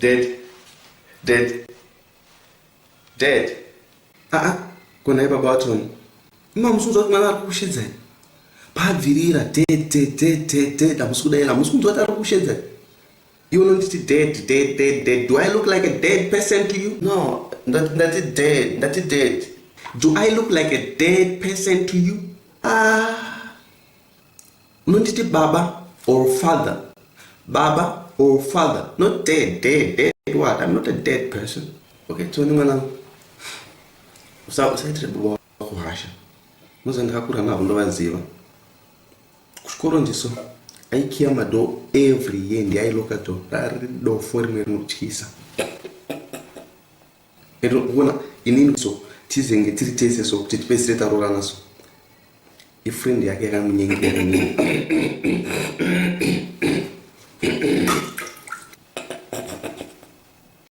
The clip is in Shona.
Dead. Dead. Dead. Kona ipa button. Musunzwa kuti mwana ari kushedza. Pabvirira dead. Amusukudayela musunzwa kuti ari kushedza. You know this dead. Do I look like a dead person to you? No, that's it dead. That's it dead. Do I look like a dead person to you? Unonditi baba or father. Baba or father. Not dead. Dead what? I'm not a dead person. Okay, toni mwana. Usaitire baba kuhasha. Muza ndakakura navo ndovaziva. Kuchikoro ndiso. Aikia mado every year ndiailoka to. Rari do for rimwe rinotyisa. Kuona inini so tizenge tiri tese so kuti tipesire tarorana so. Ifriend yake yakamunyengera nini.